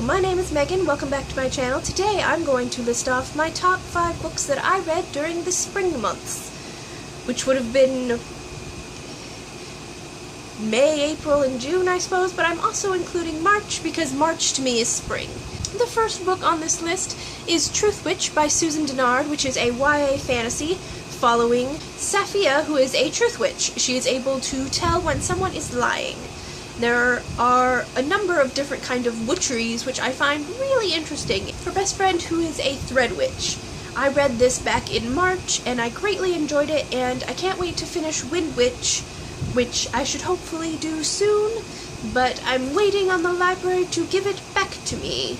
my name is Megan. Welcome back to my channel. Today I'm going to list off my top 5 books that I read during the spring months, which would have been May, April, and June, I suppose, but I'm also including March because March to me is spring. The first book on this list is Truth Witch by Susan Dennard, which is a YA fantasy following Safiya, who is a truth witch. She is able to tell when someone is lying. There are a number of different kind of witcheries which I find really interesting. Her best friend, who is a thread witch. I read this back in March and I greatly enjoyed it, and I can't wait to finish Wind Witch, which I should hopefully do soon, but I'm waiting on the library to give it back to me.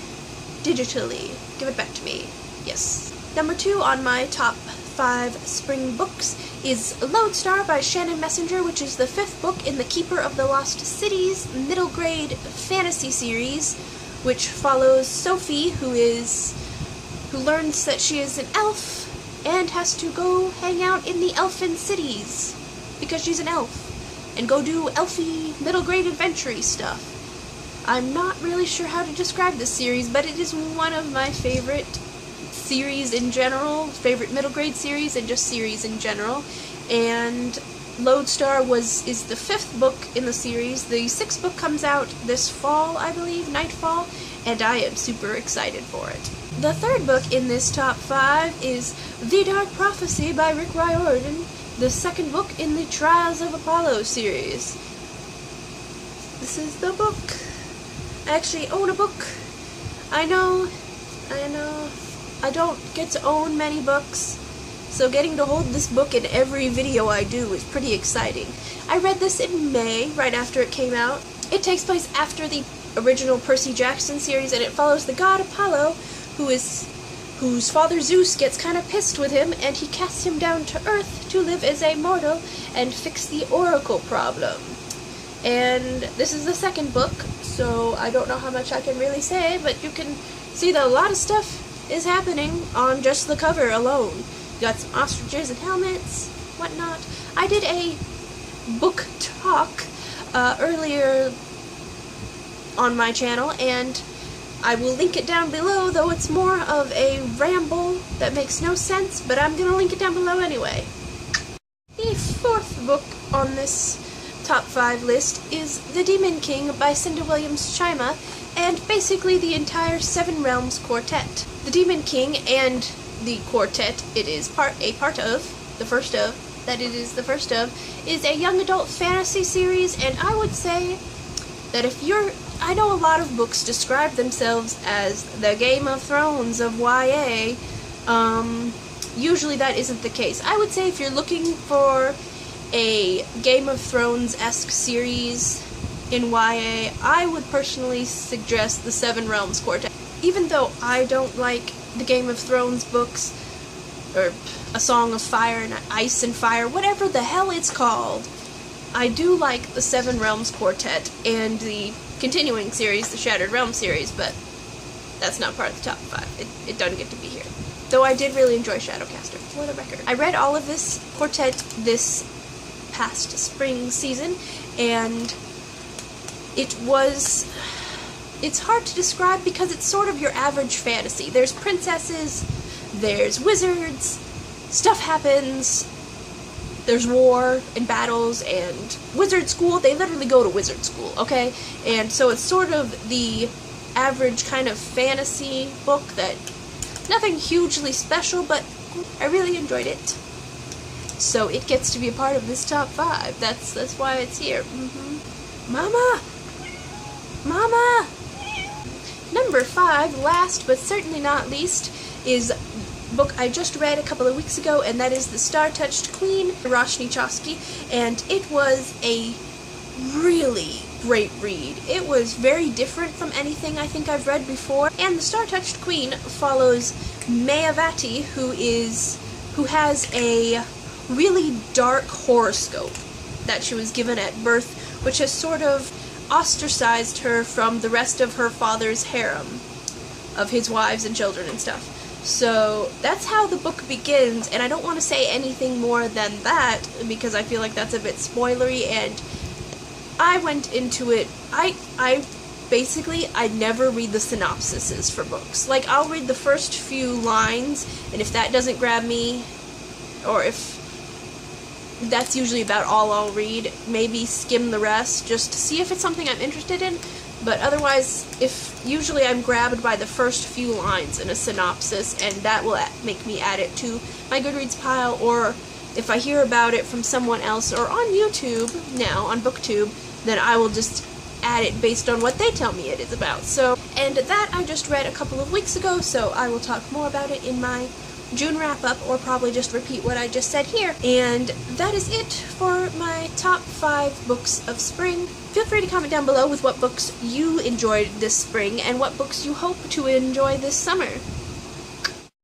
Digitally. Give it back to me. Yes. Number 2 on my top 5 spring books is Lodestar by Shannon Messenger, which is the 5th book in the Keeper of the Lost Cities middle grade fantasy series, which follows Sophie, who learns that she is an elf and has to go hang out in the elfin cities because she's an elf and go do elfy middle grade adventure-y stuff. I'm not really sure how to describe this series, but it is one of my favorite series in general, favorite middle grade series, and just series in general. And Lodestar is the 5th book in the series. The 6th book comes out this fall, I believe, Nightfall, and I am super excited for it. The 3rd book in this top 5 is The Dark Prophecy by Rick Riordan, the 2nd book in the Trials of Apollo series. This is the book. I actually own a book. I know. I don't get to own many books, so getting to hold this book in every video I do is pretty exciting. I read this in May, right after it came out. It takes place after the original Percy Jackson series, and it follows the god Apollo, whose father Zeus gets kind of pissed with him, and he casts him down to Earth to live as a mortal and fix the oracle problem. And this is the 2nd book, so I don't know how much I can really say, but you can see that a lot of stuff is happening on just the cover alone. You got some ostriches and helmets, whatnot. I did a book talk earlier on my channel, and I will link it down below, though it's more of a ramble that makes no sense, but I'm going to link it down below anyway. The 4th book on this top 5 list is The Demon King by Cinda Williams-Chima, and basically the entire Seven Realms quartet. The Demon King and the quartet it is the first of, is a young adult fantasy series, and I would say that I know a lot of books describe themselves as the Game of Thrones of YA, usually that isn't the case. I would say if you're looking for a Game of Thrones-esque series in YA, I would personally suggest the Seven Realms Quartet. Even though I don't like the Game of Thrones books, or A Song of Fire and Ice and Fire, whatever the hell it's called, I do like the Seven Realms Quartet and the continuing series, the Shattered Realms series, but that's not part of the top 5. It doesn't get to be here. Though I did really enjoy Shadowcaster. What a record. I read all of this quartet this past spring season, and it's hard to describe because it's sort of your average fantasy. There's princesses, there's wizards, stuff happens, there's war and battles and wizard school. They literally go to wizard school, okay? And so it's sort of the average kind of fantasy book that nothing hugely special, but I really enjoyed it. So it gets to be a part of this top 5. That's why it's here. Mama! Mama! Number 5, last but certainly not least, is a book I just read a couple of weeks ago, and that is The Star-Touched Queen by Roshni Chokshi, and it was a really great read. It was very different from anything I think I've read before, and The Star-Touched Queen follows Mayavati, who has a really dark horoscope that she was given at birth, which has sort of ostracized her from the rest of her father's harem of his wives and children and stuff. So that's how the book begins, and I don't want to say anything more than that because I feel like that's a bit spoilery, and I went into it, I basically, I never read the synopsises for books. Like, I'll read the first few lines, and if that doesn't grab me, or if that's usually about all I'll read, maybe skim the rest just to see if it's something I'm interested in. But otherwise, usually I'm grabbed by the first few lines in a synopsis, and that will make me add it to my Goodreads pile, or if I hear about it from someone else, or on YouTube now, on BookTube, then I will just add it based on what they tell me it is about. So, and that I just read a couple of weeks ago, so I will talk more about it in my June wrap-up, or probably just repeat what I just said here. And that is it for my top 5 books of spring. Feel free to comment down below with what books you enjoyed this spring, and what books you hope to enjoy this summer.